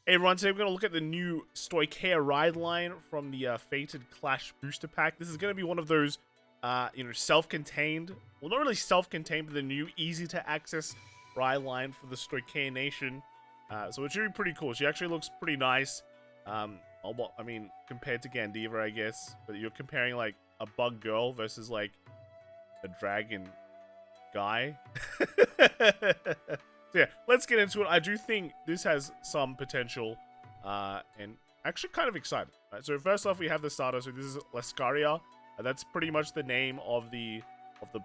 Hey everyone, today we're going to look at the new Stoicheia ride line from the Fated Clash booster pack. This is going to be one of those, self-contained, well, not really self-contained, but the new easy-to-access ride line for the Stoicheia Nation. So it should be pretty cool. She actually looks pretty nice, compared to Gandiva, I guess. But you're comparing, like, a bug girl versus, like, a dragon guy. So yeah, let's get into it. I do think this has some potential, and actually kind of excited. Right, so first off, we have the starter. So this is Lcar. That's pretty much the name of the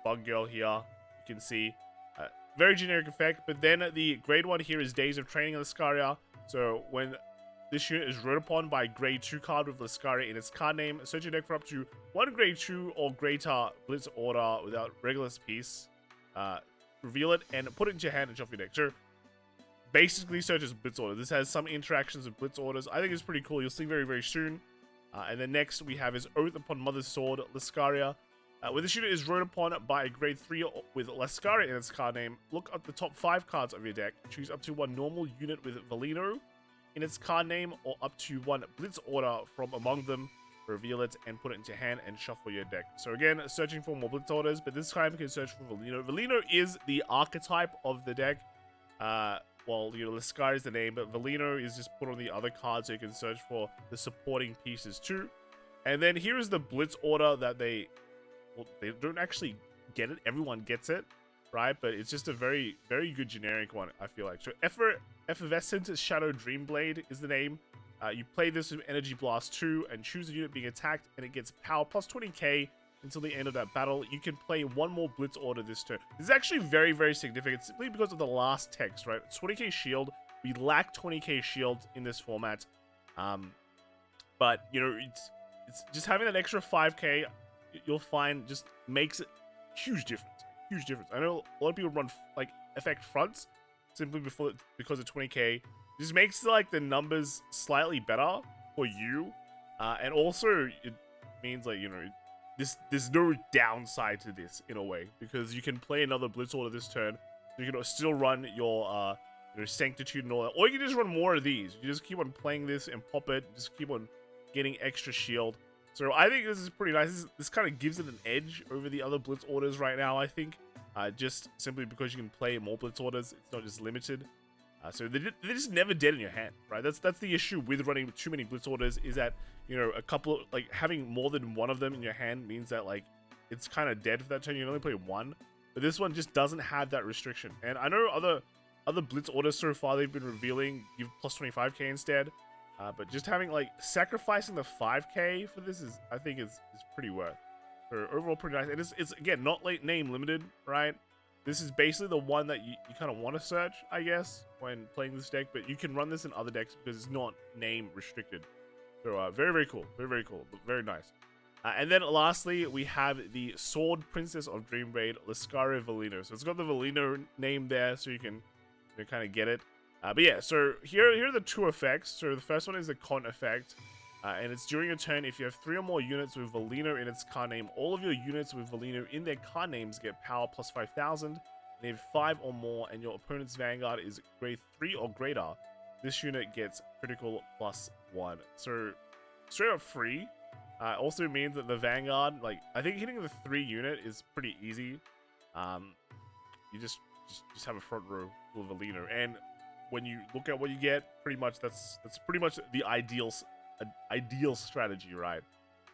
bug girl here. You can see, very generic effect. But then the grade 1 here is Days of Training Lcar. So when this unit is rode upon by grade 2 card with Lcar in its card name, search your deck for up to 1 grade 2 or greater Blitz order without Regulus piece. Reveal it and put it into your hand and shuffle your deck. So basically search as Blitz order. This has some interactions with Blitz orders. I think it's pretty cool. You'll see very, very soon. And then next we have is Oath upon Mother's Sword, Lcar. When this unit is rode upon by a grade 3 with Lcar in its card name, look at the top 5 cards of your deck. Choose up to 1 normal unit with Valino in its card name or up to 1 Blitz order from among them. Reveal it and put it into your hand and shuffle your deck. So again, searching for more Blitz orders, but this time you can search for Valino. Valino is the archetype of the deck. Lcar is the name, but Valino is just put on the other cards so you can search for the supporting pieces too. And then here is the Blitz order that they don't actually get it. Everyone gets it, right? But it's just a very, very good generic one, I feel like. So effervescent Shadow Dreamblade is the name. You play this with Energy Blast 2 and choose a unit being attacked, and it gets power plus 20k until the end of that battle. You can play 1 more Blitz order this turn. This is actually very, very significant simply because of the last text, right? 20k shield. We lack 20k shield in this format. But, you know, it's just having that extra 5k, you'll find just makes a huge difference. Huge difference. I know a lot of people run, like, effect fronts simply because of 20k. This makes, like, the numbers slightly better for you. And also, it means, like, you know, there's no downside to this, in a way. Because you can play another Blitz order this turn. You can still run your Sanctitude and all that. Or you can just run more of these. You just keep on playing this and pop it. Just keep on getting extra shield. So I think this is pretty nice. This kind of gives it an edge over the other Blitz orders right now, I think. Just simply because you can play more Blitz orders. It's not just limited. So they're just never dead in your hand, right? That's the issue with running too many Blitz orders, is that, you know, having more than one of them in your hand means that, like, it's kind of dead for that turn. You can only play 1, but this one just doesn't have that restriction. And I know other Blitz orders so far they've been revealing give plus 25k instead, but just having, like, sacrificing the 5k for this I think is pretty worth. So overall, pretty nice. And it's again not like name limited, right? This is basically the one that you kind of want to search, I guess, when playing this deck. But you can run this in other decks because it's not name restricted. So very, very cool. Very, very cool. Very nice. And then lastly, we have the Sword Princess of Dreamblade, Lcar Valino. So it's got the Valino name there, so you can kind of get it. But yeah, so here are the 2 effects. So the first one is the Con effect. And it's during a turn, if you have 3 or more units with Valino in its card name, all of your units with Valino in their card names get power plus 5,000. And if 5 or more and your opponent's Vanguard is grade 3 or greater, this unit gets critical plus 1. So straight up free. Also means that the Vanguard, like, I think hitting the 3 unit is pretty easy. You just have a front row with Valino, and when you look at what you get, pretty much that's pretty much the ideal strategy, right?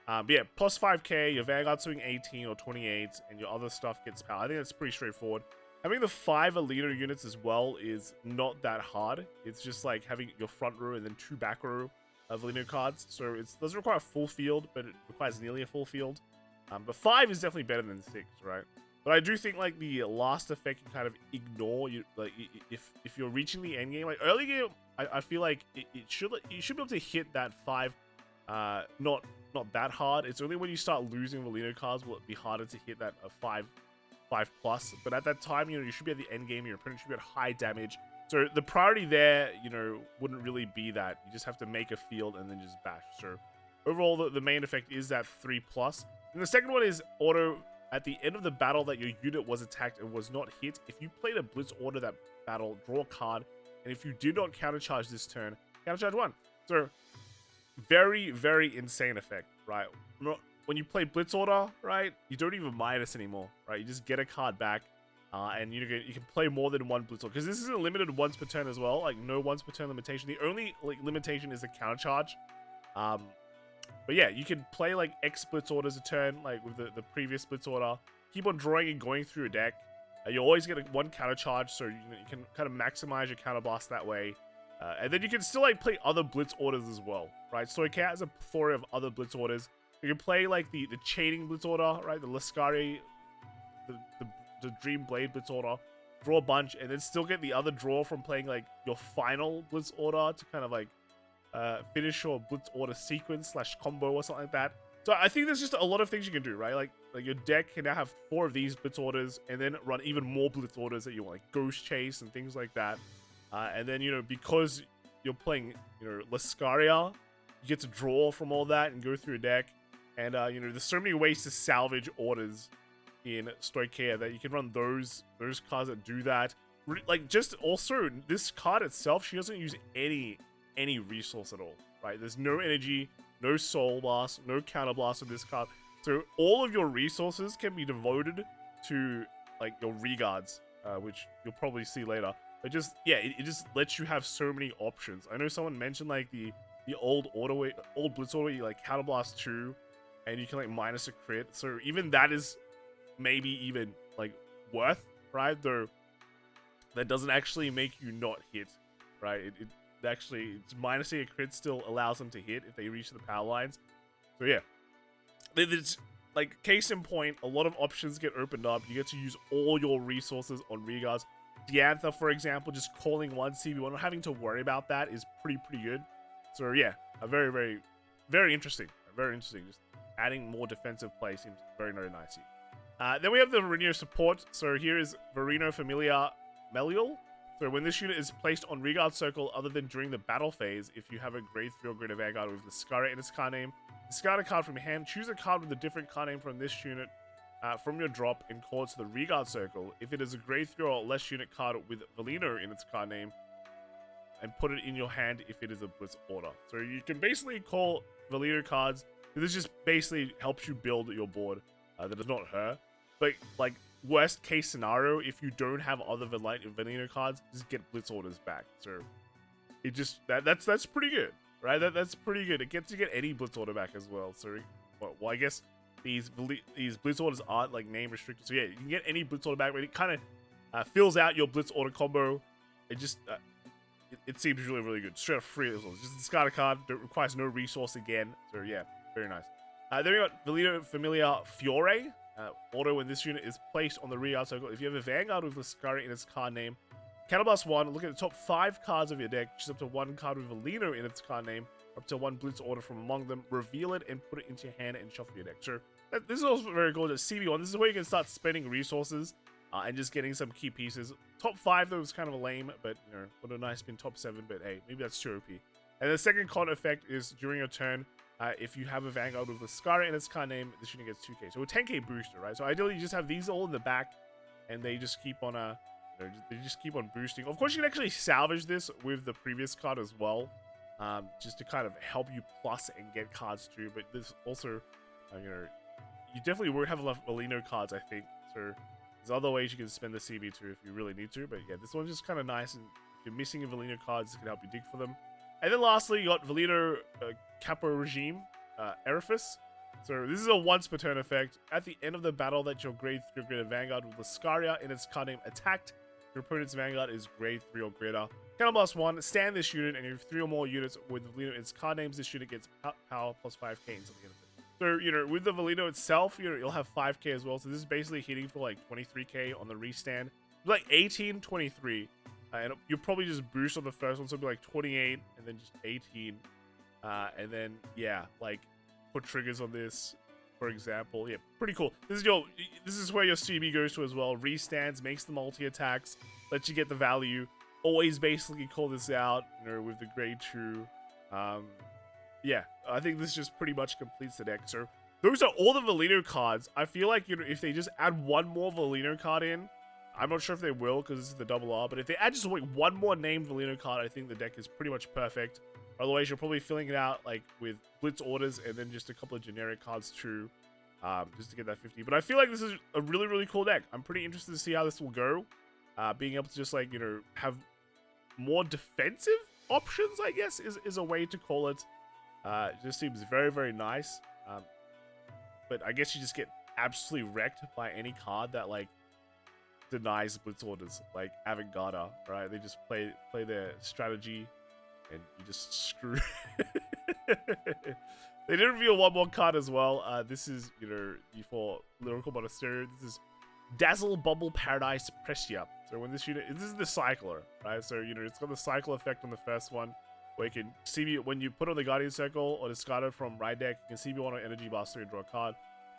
But yeah, plus 5k, your Vanguard's doing 18 or 28, and your other stuff gets power. I think that's pretty straightforward. Having the 5 Alino units as well is not that hard. It's just like having your front row and then 2 back row of Alino cards. So it doesn't require a full field, but it requires nearly a full field. But 5 is definitely better than 6, right? But I do think, like, the last effect you kind of ignore. Like, if you're reaching the end game, like early game, I feel like you should be able to hit that 5. Not that hard. It's only when you start losing Valino cards will it be harder to hit that 5 plus. But at that time, you know, you should be at the end game. Your opponent should be at high damage. So the priority there, you know, wouldn't really be that. You just have to make a field and then just bash. So overall, the main effect is that 3 plus. And the second one is auto. At the end of the battle that your unit was attacked and was not hit, if you played a Blitz order that battle, draw a card, and if you did not countercharge this turn, countercharge 1. So very, very insane effect, right? When you play Blitz Order, right, you don't even minus anymore, right? You just get a card back, and you can play more than one Blitz Order, because this isn't limited once per turn as well, like no once per turn limitation. The only like limitation is the countercharge. But yeah, you can play like X Blitz Orders a turn, like with the previous Blitz Order. Keep on drawing and going through a deck. You always get one countercharge, so you can kind of maximize your counterblast that way. And then you can still like play other Blitz Orders as well, right? So it has a plethora of other Blitz Orders. You can play like the chaining Blitz Order, right? The Lcar, the Dreamblade Blitz Order. Draw a bunch, and then still get the other draw from playing like your final Blitz Order to kind of like finish your Blitz Order sequence / combo or something like that. So I think there's just a lot of things you can do, right? Like your deck can now have 4 of these Blitz Orders, and then run even more Blitz Orders that you want, like Ghost Chase and things like that. And then, you know, because you're playing, you know, Lcar, you get to draw from all that and go through a deck. And, you know, there's so many ways to salvage orders in Stoicheia that you can run those cards that do that. Like, just also, this card itself, she doesn't use any resource at all, right? There's no energy, no Soul Blast, no Counter Blast with this card. So all of your resources can be devoted to, like, your regards, which you'll probably see later. But just, yeah, it just lets you have so many options. I know someone mentioned, like, the old Blitz Order, you, like, Counter Blast 2, and you can, like, minus a crit. So even that is maybe even, like, worth, right? Though that doesn't actually make you not hit, right? It actually, it's minusing a crit still allows them to hit if they reach the power lines. So yeah, it's like, case in point, a lot of options get opened up. You get to use all your resources on regards. Diantha, for example, just calling one CB1, not having to worry about that is pretty good. So yeah, a very, very interesting. Very interesting. Just adding more defensive play seems very nice here. Then we have the Vino Support. So here is Vino Familiar Melial. So when this unit is placed on Regard Circle other than during the battle phase, if you have a grade 3 or greater Vanguard with Lcar in its card name, discard a card from your hand, choose a card with a different card name from this unit from your drop and call it to the Regard Circle. If it is a grade 3 or less unit card with Valino in its card name, and put it in your hand if it is a Blitz Order. So you can basically call Valino cards. This just basically helps you build your board that is not her. But, like, worst case scenario, if you don't have other Valino cards, just get Blitz Orders back. So it just, that's pretty good, right? That's pretty good. It gets to get any Blitz Order back as well. So, well, I guess these Blitz Orders aren't, like, name restricted. So yeah, you can get any Blitz Order back, but it kind of fills out your Blitz Order combo. It just, it seems really good. Straight up free as well. Just discard a card. Requires no resource again. So yeah, very nice. Then we got Vino Familiar Fiore. Auto when this unit is placed on the Regard Circle. If you have a Vanguard with Lcar in its card name, Counterblast 1, look at the top 5 cards of your deck, choose up to 1 card with Valino in its card name, up to 1 Blitz Order from among them, reveal it and put it into your hand and shuffle your deck. So this is also very cool. Just CB1, this is where you can start spending resources and just getting some key pieces. Top 5 though was kind of lame, but you know, would have nice been top 7, but hey, maybe that's too OP. And the second con effect is during your turn, if you have a Vanguard with Lcar in its card name, this unit gets 2k. So a 10k booster, right? So ideally, you just have these all in the back, and they just keep on they just keep on boosting. Of course, you can actually salvage this with the previous card as well, just to kind of help you plus and get cards too. But this also, you know, you definitely won't have enough Valino cards, I think. So there's other ways you can spend the CB too if you really need to. But yeah, this one's just kind of nice, and if you're missing Valino cards, it can help you dig for them. And then lastly, you got Valino Capo Regime, Erifice. So this is a once per turn effect. At the end of the battle that your grade 3 or greater Vanguard with Lcar in its card name attacked, your opponent's Vanguard is grade 3 or greater. Counterblast 1, stand this unit, and if you have 3 or more units with Valino in its card names, this unit gets power plus 5k until the end of it. So, you know, with the Valino itself, you know, you'll have 5k as well. So this is basically hitting for like 23k on the restand. Like 18, 23. And you'll probably just boost on the first one, so it'll be like 28, and then just 18. And then, yeah, like, put triggers on this, for example. Yeah, pretty cool. This is where your CB goes to as well. Restands, makes the multi-attacks, lets you get the value. Always basically call this out, you know, with the grade 2. Yeah, I think this just pretty much completes the deck. So those are all the Valino cards. I feel like, you know, if they just add one more Valino card in, I'm not sure if they will because this is the double R, but if they add just like one more named Valino card, I think the deck is pretty much perfect. Otherwise, you're probably filling it out like with blitz orders and then just a couple of generic cards too, just to get that 50. But I feel like this is a really, really cool deck. I'm pretty interested to see how this will go. Being able to just like, have more defensive options, I guess, is a way to call it. It just seems very, very nice. But I guess you just get absolutely wrecked by any card that like denies blitz orders, like Avant-Garde, right? They just play their strategy and you just screw. They did reveal one more card as well. This is, for Lyrical Monastery. This is Dazzle Bubble Paradise Prestia. So when this unit, this is the cycler, right? So, it's got the cycle effect on the first one, where you can see when you put on the Guardian Circle or discard it from right deck, you can see on an Energy Blast 3 and draw a card.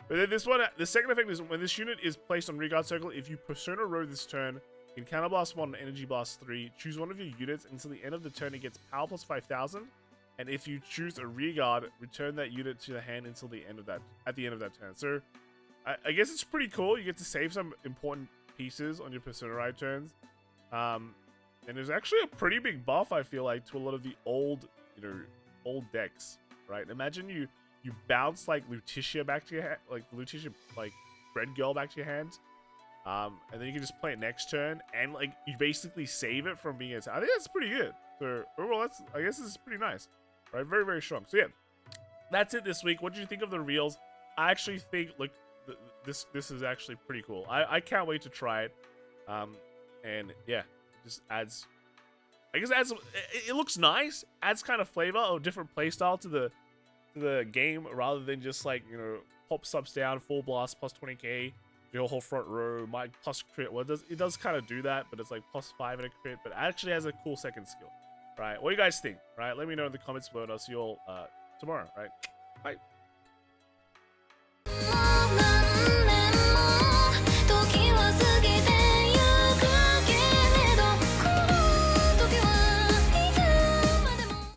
But then this one, the second effect is when this unit is placed on Regard Circle, if you Persona Row this turn, you can Counterblast 1 Energy Blast 3, choose one of your units until the end of the turn, it gets power plus 5,000. And if you choose a Regard, return that unit to the hand until the end of that, at the end of that turn. So I guess it's pretty cool. You get to save some important pieces on your Persona Ride turns. And there's actually a pretty big buff, I feel like, to a lot of the old, old decks, right? Imagine you bounce like Lutetia back to your hand, like Lutetia, like Red Girl back to your hand. And then you can just play it next turn, and like you basically save it from being attacked. I think that's pretty good. So overall, I guess this is pretty nice, right? Very, very strong. So yeah, that's it this week. What did you think of the reels? I actually think like this is actually pretty cool. I can't wait to try it. And yeah, just adds. I guess it looks nice. Adds kind of flavor or different playstyle to the game rather than just like pop subs down, full blast plus 20k. Your whole front row, might plus crit. Well, it does kind of do that, but it's like plus 5 and a crit. But it actually has a cool second skill, right? What do you guys think? Right? Let me know in the comments below, and I'll see you all tomorrow. Right? Bye.